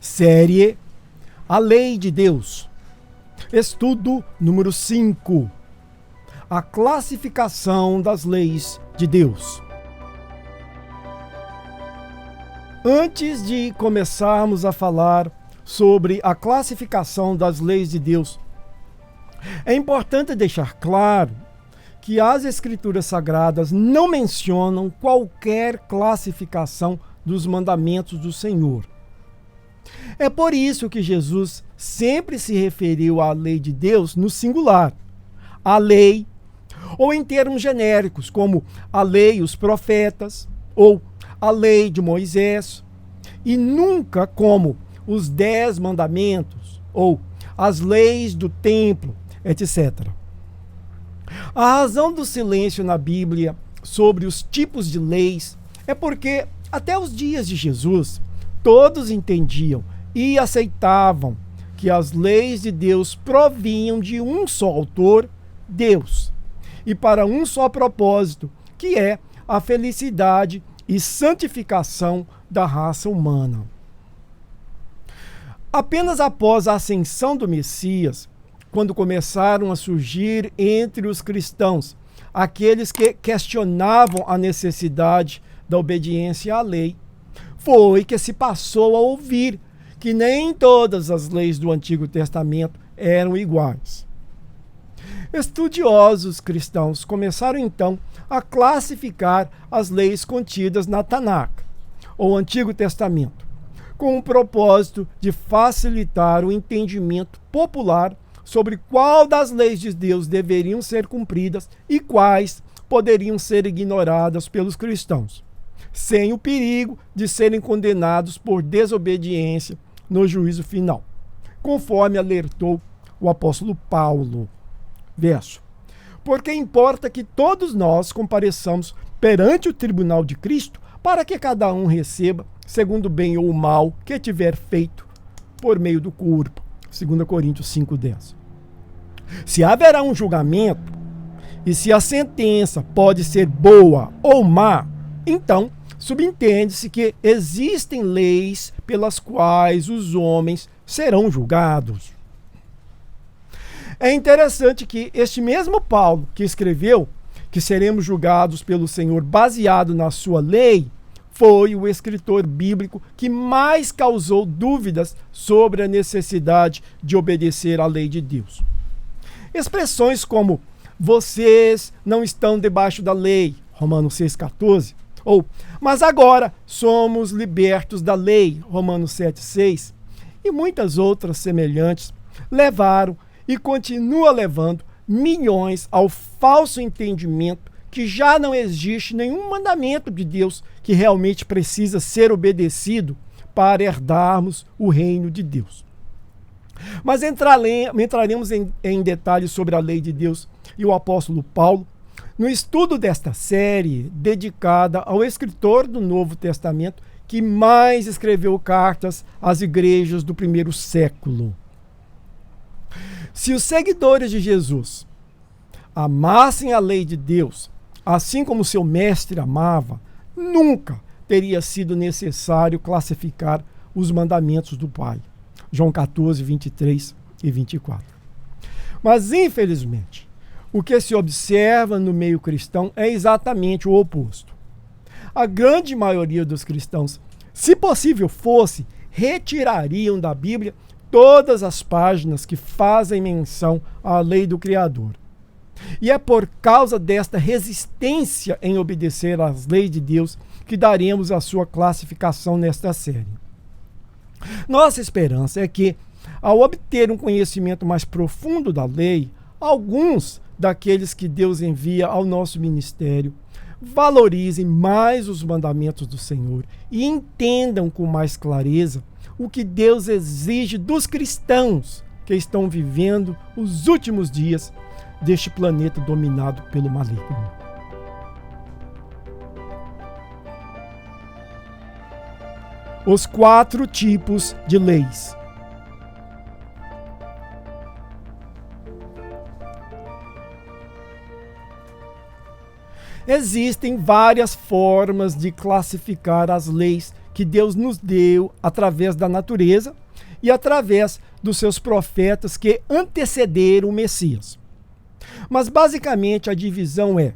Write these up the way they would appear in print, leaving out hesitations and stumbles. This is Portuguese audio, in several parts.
Série A Lei de Deus. Estudo número 5. A classificação das leis de Deus. Antes de começarmos a falar sobre a classificação das leis de Deus, é importante deixar claro que as Escrituras Sagradas não mencionam qualquer classificação dos mandamentos do Senhor. É por isso que Jesus sempre se referiu à lei de Deus no singular, a lei, ou em termos genéricos, como a lei, os profetas, ou a lei de Moisés, e nunca como os 10 mandamentos, ou as leis do templo, etc. A razão do silêncio na Bíblia sobre os tipos de leis é porque, até os dias de Jesus, todos entendiam e aceitavam que as leis de Deus provinham de um só autor, Deus, e para um só propósito, que é a felicidade e santificação da raça humana. Apenas após a ascensão do Messias, quando começaram a surgir entre os cristãos aqueles que questionavam a necessidade da obediência à lei, foi que se passou a ouvir que nem todas as leis do Antigo Testamento eram iguais. Estudiosos cristãos começaram então a classificar as leis contidas na Tanakh, ou Antigo Testamento, com o propósito de facilitar o entendimento popular sobre qual das leis de Deus deveriam ser cumpridas e quais poderiam ser ignoradas pelos cristãos, sem o perigo de serem condenados por desobediência no juízo final, conforme alertou o apóstolo Paulo. Verso: porque importa que todos nós compareçamos perante o tribunal de Cristo, para que cada um receba segundo o bem ou o mal que tiver feito por meio do corpo. 2 Coríntios 5:10. Se haverá um julgamento, e se a sentença pode ser boa ou má, então subentende-se que existem leis pelas quais os homens serão julgados. É interessante que este mesmo Paulo, que escreveu que seremos julgados pelo Senhor baseado na sua lei, foi o escritor bíblico que mais causou dúvidas sobre a necessidade de obedecer à lei de Deus. Expressões como vocês não estão debaixo da lei, Romanos 6,14, ou mas agora somos libertos da lei, Romanos 7,6, e muitas outras semelhantes, levaram e continua levando milhões ao falso entendimento que já não existe nenhum mandamento de Deus que realmente precisa ser obedecido para herdarmos o reino de Deus. Mas entraremos em detalhes sobre a lei de Deus e o apóstolo Paulo no estudo desta série dedicada ao escritor do Novo Testamento que mais escreveu cartas às igrejas do primeiro século. Se os seguidores de Jesus amassem a lei de Deus, assim como seu mestre amava, nunca teria sido necessário classificar os mandamentos do Pai. João 14, 23 e 24. Mas, infelizmente, o que se observa no meio cristão é exatamente o oposto. A grande maioria dos cristãos, se possível fosse, retirariam da Bíblia todas as páginas que fazem menção à lei do Criador. E é por causa desta resistência em obedecer às leis de Deus que daremos a sua classificação nesta série. Nossa esperança é que, ao obter um conhecimento mais profundo da lei, alguns daqueles que Deus envia ao nosso ministério valorizem mais os mandamentos do Senhor e entendam com mais clareza o que Deus exige dos cristãos que estão vivendo os últimos dias deste planeta dominado pelo maligno. Os 4 tipos de leis. Existem várias formas de classificar as leis que Deus nos deu através da natureza e através dos seus profetas que antecederam o Messias. Mas basicamente a divisão é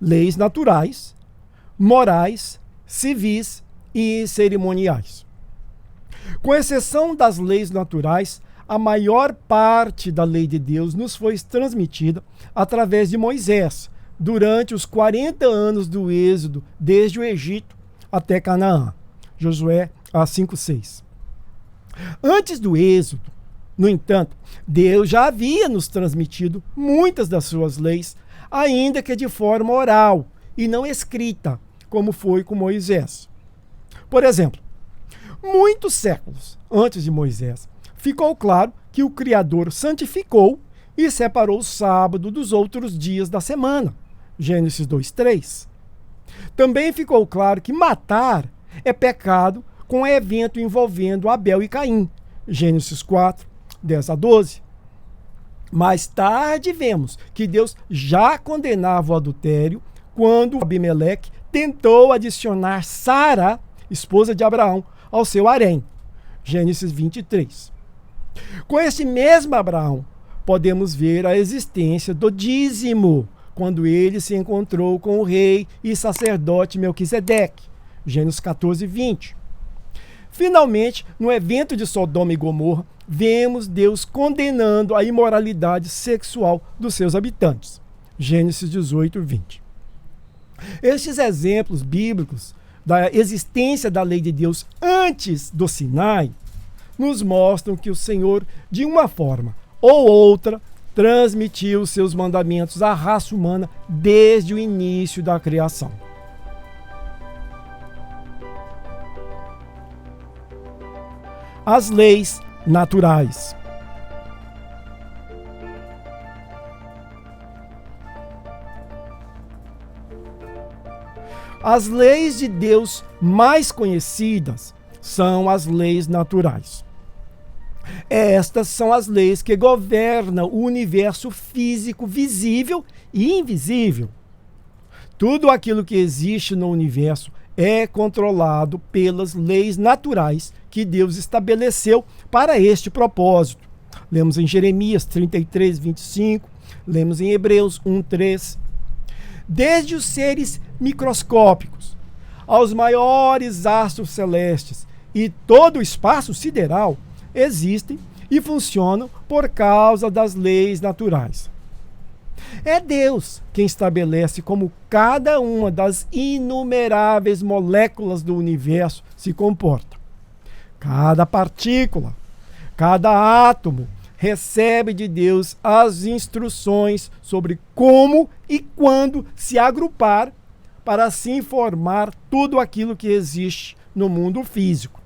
leis naturais, morais, civis e cerimoniais. Com exceção das leis naturais, a maior parte da lei de Deus nos foi transmitida através de Moisés, durante os 40 anos do êxodo, desde o Egito até Canaã. Josué 5:6. Antes do êxodo, no entanto, Deus já havia nos transmitido muitas das suas leis, ainda que de forma oral e não escrita, como foi com Moisés. Por exemplo, muitos séculos antes de Moisés, ficou claro que o Criador santificou e separou o sábado dos outros dias da semana. Gênesis 2:3. Também ficou claro que matar é pecado com o evento envolvendo Abel e Caim. Gênesis 4:10-12. Mais tarde vemos que Deus já condenava o adultério quando Abimeleque tentou adicionar Sara, esposa de Abraão, ao seu harém. Gênesis 23. Com esse mesmo Abraão, podemos ver a existência do dízimo, quando ele se encontrou com o rei e sacerdote Melquisedeque. Gênesis 14:20. Finalmente, no evento de Sodoma e Gomorra, vemos Deus condenando a imoralidade sexual dos seus habitantes. Gênesis 18:20. Estes exemplos bíblicos da existência da lei de Deus antes do Sinai nos mostram que o Senhor, de uma forma ou outra, transmitiu seus mandamentos à raça humana desde o início da criação. As leis naturais. As leis de Deus mais conhecidas são as leis naturais. Estas são as leis que governam o universo físico visível e invisível. Tudo aquilo que existe no universo é controlado pelas leis naturais que Deus estabeleceu para este propósito. Lemos em Jeremias 33:25, lemos em Hebreus 1:3. Desde os seres microscópicos aos maiores astros celestes e todo o espaço sideral existem e funcionam por causa das leis naturais. É Deus quem estabelece como cada uma das inumeráveis moléculas do universo se comporta. Cada partícula, cada átomo recebe de Deus as instruções sobre como e quando se agrupar para assim formar tudo aquilo que existe no mundo físico.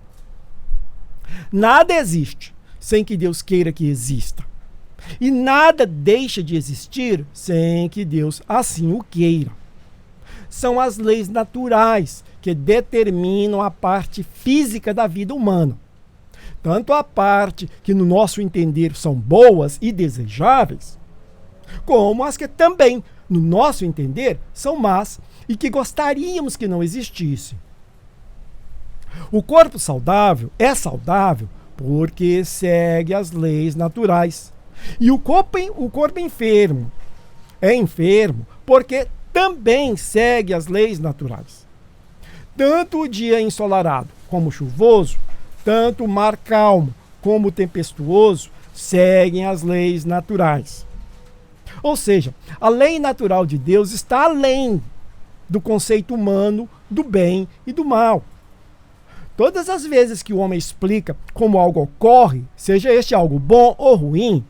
Nada existe sem que Deus queira que exista. E nada deixa de existir sem que Deus assim o queira. São as leis naturais que determinam a parte física da vida humana. Tanto a parte que, no nosso entender, são boas e desejáveis, como as que também, no nosso entender, são más e que gostaríamos que não existissem. O corpo saudável é saudável porque segue as leis naturais. E o corpo enfermo é enfermo porque também segue as leis naturais. Tanto o dia ensolarado como chuvoso, tanto o mar calmo como tempestuoso seguem as leis naturais. Ou seja, a lei natural de Deus está além do conceito humano do bem e do mal. Todas as vezes que o homem explica como algo ocorre, seja este algo bom ou ruim,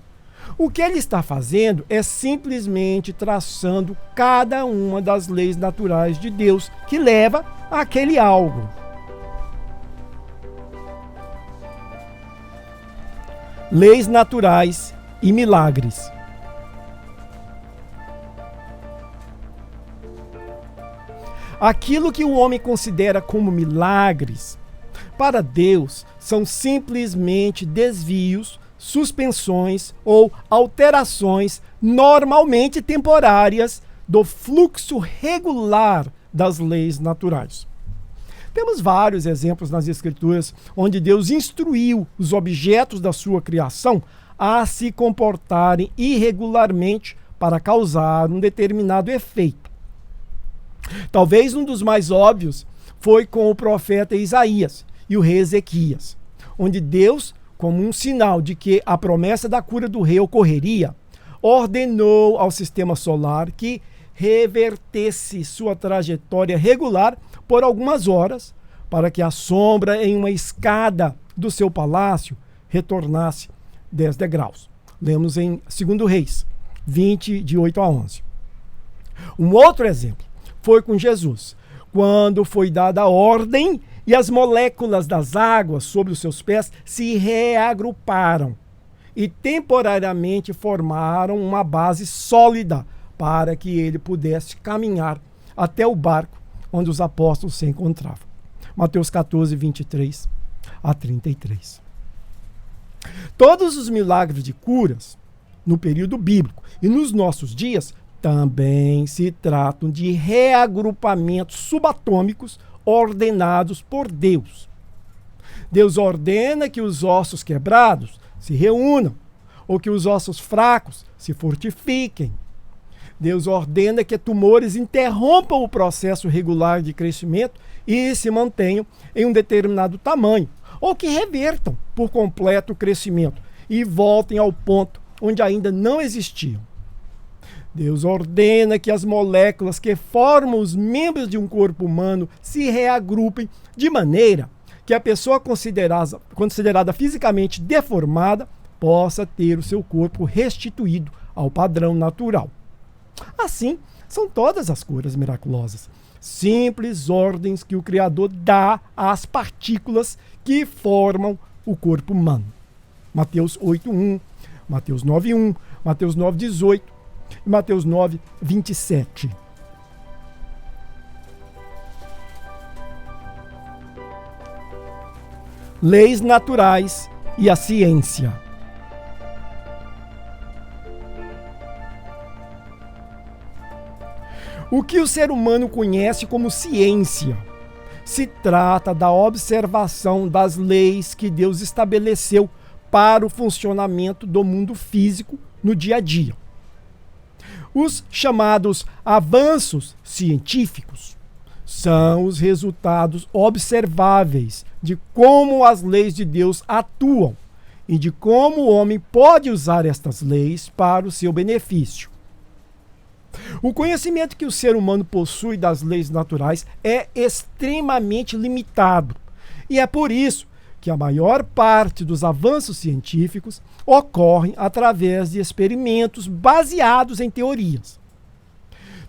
o que ele está fazendo é simplesmente traçando cada uma das leis naturais de Deus que leva àquele algo. Leis naturais e milagres. Aquilo que o homem considera como milagres, para Deus, são simplesmente desvios, suspensões ou alterações normalmente temporárias do fluxo regular das leis naturais. Temos vários exemplos nas Escrituras onde Deus instruiu os objetos da sua criação a se comportarem irregularmente para causar um determinado efeito. Talvez um dos mais óbvios foi com o profeta Isaías e o rei Ezequias, onde Deus, como um sinal de que a promessa da cura do rei ocorreria, ordenou ao sistema solar que revertesse sua trajetória regular por algumas horas, para que a sombra em uma escada do seu palácio retornasse 10 degraus. Lemos em 2 Reis 20, de 8 a 11. Um outro exemplo foi com Jesus, quando foi dada a ordem e as moléculas das águas sobre os seus pés se reagruparam e temporariamente formaram uma base sólida para que ele pudesse caminhar até o barco onde os apóstolos se encontravam. Mateus 14, 23 a 33. Todos os milagres de curas no período bíblico e nos nossos dias também se tratam de reagrupamentos subatômicos ordenados por Deus. Deus ordena que os ossos quebrados se reúnam, ou que os ossos fracos se fortifiquem. Deus ordena que tumores interrompam o processo regular de crescimento e se mantenham em um determinado tamanho, ou que revertam por completo o crescimento e voltem ao ponto onde ainda não existiam. Deus ordena que as moléculas que formam os membros de um corpo humano se reagrupem de maneira que a pessoa considerada fisicamente deformada possa ter o seu corpo restituído ao padrão natural. Assim, são todas as curas miraculosas, simples ordens que o Criador dá às partículas que formam o corpo humano. Mateus 8:1, Mateus 9:1, Mateus 9:18 e Mateus 9:27. Leis naturais e a ciência. O que o ser humano conhece como ciência se trata da observação das leis que Deus estabeleceu para o funcionamento do mundo físico no dia a dia. Os chamados avanços científicos são os resultados observáveis de como as leis de Deus atuam e de como o homem pode usar estas leis para o seu benefício. O conhecimento que o ser humano possui das leis naturais é extremamente limitado, e é por isso que a maior parte dos avanços científicos ocorrem através de experimentos baseados em teorias.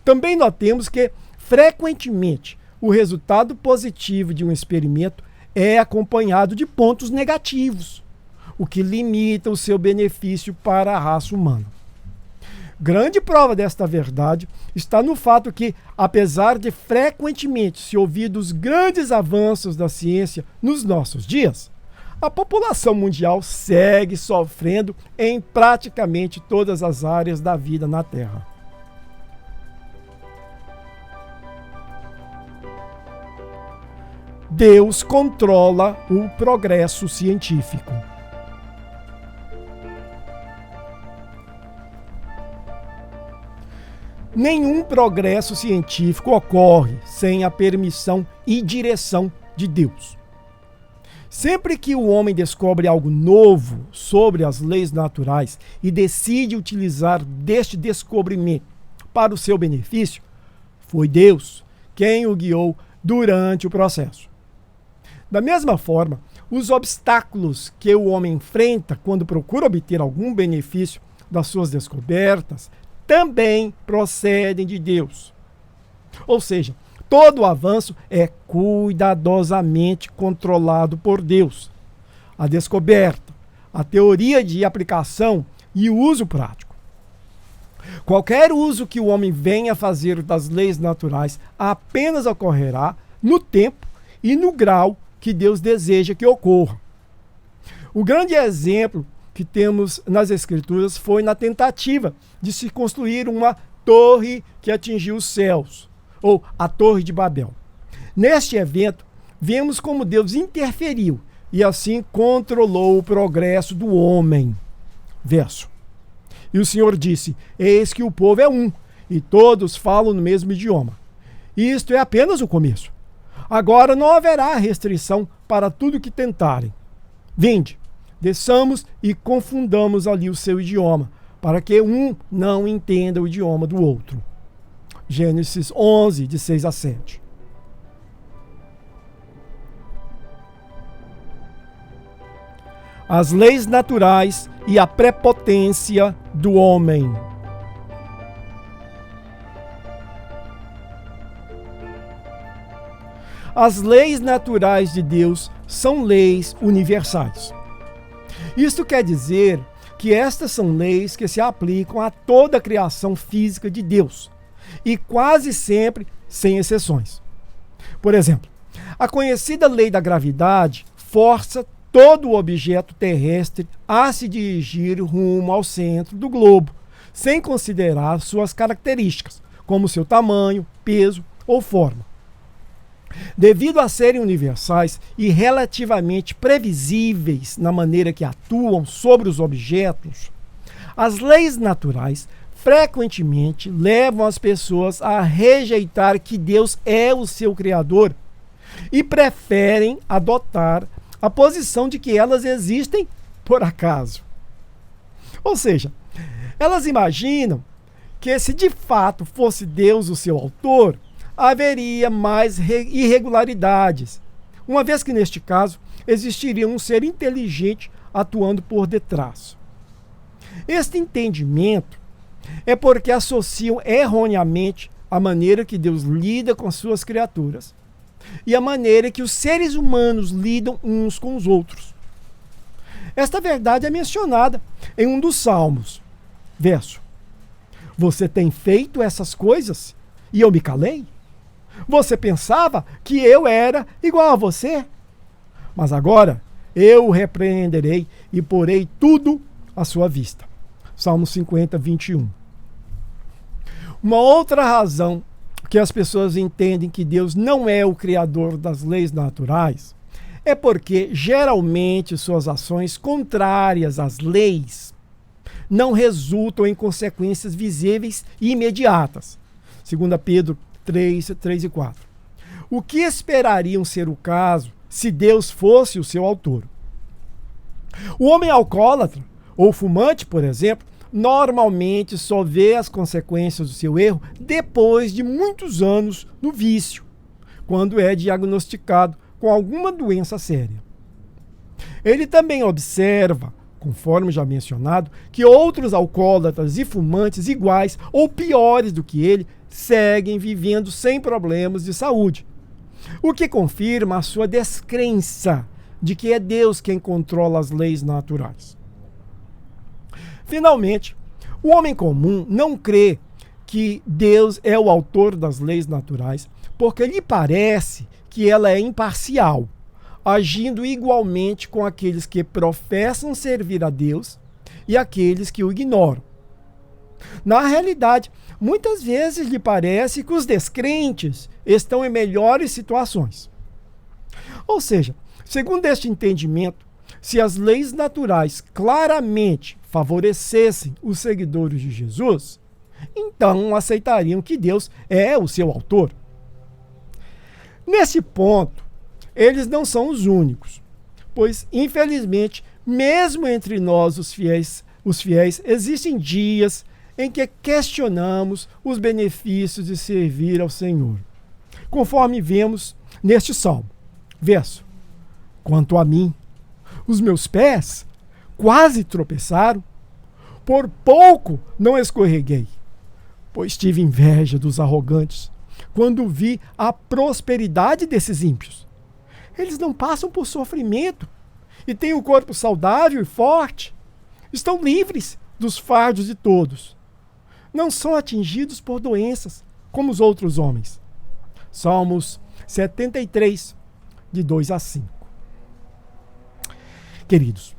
Também notemos que, frequentemente, o resultado positivo de um experimento é acompanhado de pontos negativos, o que limita o seu benefício para a raça humana. Grande prova desta verdade está no fato que, apesar de frequentemente se ouvir dos grandes avanços da ciência nos nossos dias, a população mundial segue sofrendo em praticamente todas as áreas da vida na Terra. Deus controla o progresso científico. Nenhum progresso científico ocorre sem a permissão e direção de Deus. Sempre que o homem descobre algo novo sobre as leis naturais e decide utilizar deste descobrimento para o seu benefício, foi Deus quem o guiou durante o processo. Da mesma forma, os obstáculos que o homem enfrenta quando procura obter algum benefício das suas descobertas também procedem de Deus. Ou seja, todo avanço é cuidadosamente controlado por Deus. A descoberta, a teoria de aplicação e o uso prático. Qualquer uso que o homem venha a fazer das leis naturais apenas ocorrerá no tempo e no grau que Deus deseja que ocorra. O grande exemplo que temos nas Escrituras foi na tentativa de se construir uma torre que atingiu os céus, ou a Torre de Babel. Neste evento, vemos como Deus interferiu e assim controlou o progresso do homem. Verso. E o Senhor disse: eis que o povo é um, e todos falam no mesmo idioma. Isto é apenas o começo. Agora não haverá restrição para tudo que tentarem. Vinde, desçamos e confundamos ali o seu idioma, para que um não entenda o idioma do outro. Gênesis 11, de 6 a 7. As leis naturais e a prepotência do homem. As leis naturais de Deus são leis universais. Isto quer dizer que estas são leis que se aplicam a toda a criação física de Deus, e quase sempre sem exceções. Por exemplo, a conhecida lei da gravidade força todo o objeto terrestre a se dirigir rumo ao centro do globo, sem considerar suas características, como seu tamanho, peso ou forma. Devido a serem universais e relativamente previsíveis na maneira que atuam sobre os objetos, as leis naturais frequentemente levam as pessoas a rejeitar que Deus é o seu Criador e preferem adotar a posição de que elas existem por acaso. Ou seja, elas imaginam que se de fato fosse Deus o seu autor, haveria mais irregularidades, uma vez que neste caso existiria um ser inteligente atuando por detrás. Este entendimento é porque associam erroneamente a maneira que Deus lida com as suas criaturas e a maneira que os seres humanos lidam uns com os outros. Esta verdade é mencionada em um dos Salmos. Verso: você tem feito essas coisas e eu me calei? Você pensava que eu era igual a você? Mas agora eu o repreenderei e porei tudo à sua vista. Salmo 50, 21. Uma outra razão que as pessoas entendem que Deus não é o criador das leis naturais é porque, geralmente, suas ações contrárias às leis não resultam em consequências visíveis e imediatas. 2 Pedro 3 e 4. O que esperariam ser o caso se Deus fosse o seu autor? O homem alcoólatra ou fumante, por exemplo, normalmente só vê as consequências do seu erro depois de muitos anos no vício, quando é diagnosticado com alguma doença séria. Ele também observa, conforme já mencionado, que outros alcoólatras e fumantes iguais ou piores do que ele seguem vivendo sem problemas de saúde, o que confirma a sua descrença de que é Deus quem controla as leis naturais. Finalmente, o homem comum não crê que Deus é o autor das leis naturais porque lhe parece que ela é imparcial, agindo igualmente com aqueles que professam servir a Deus e aqueles que o ignoram. Na realidade, muitas vezes lhe parece que os descrentes estão em melhores situações. Ou seja, segundo este entendimento, se as leis naturais claramente favorecessem os seguidores de Jesus, então aceitariam que Deus é o seu autor. Nesse ponto, eles não são os únicos, pois, infelizmente, mesmo entre nós, os fiéis, existem dias em que questionamos os benefícios de servir ao Senhor, conforme vemos neste salmo. Verso: quanto a mim, os meus pés quase tropeçaram, por pouco não escorreguei, pois tive inveja dos arrogantes, quando vi a prosperidade desses ímpios. Eles não passam por sofrimento e têm o corpo saudável e forte. Estão livres dos fardos de todos. Não são atingidos por doenças, como os outros homens. Salmos 73, de 2 a 5. Queridos,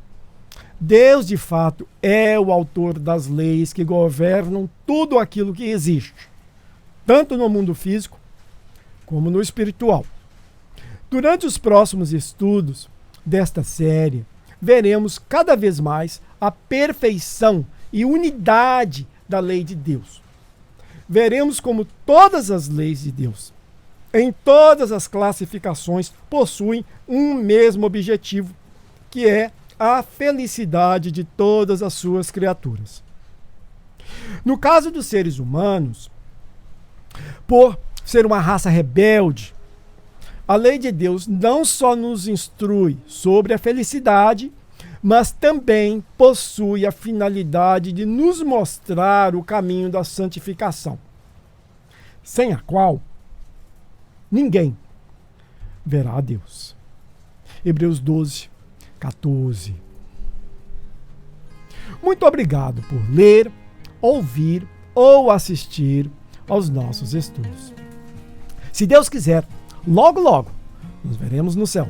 Deus de fato é o autor das leis que governam tudo aquilo que existe, tanto no mundo físico como no espiritual. Durante os próximos estudos desta série, veremos cada vez mais a perfeição e unidade da lei de Deus. Veremos como todas as leis de Deus, em todas as classificações, possuem um mesmo objetivo, que é a felicidade de todas as suas criaturas. No caso dos seres humanos, por ser uma raça rebelde, a lei de Deus não só nos instrui sobre a felicidade, mas também possui a finalidade de nos mostrar o caminho da santificação, sem a qual ninguém verá a Deus. Hebreus 12, 14. Muito obrigado por ler, ouvir ou assistir aos nossos estudos. Se Deus quiser, logo, logo, nos veremos no céu.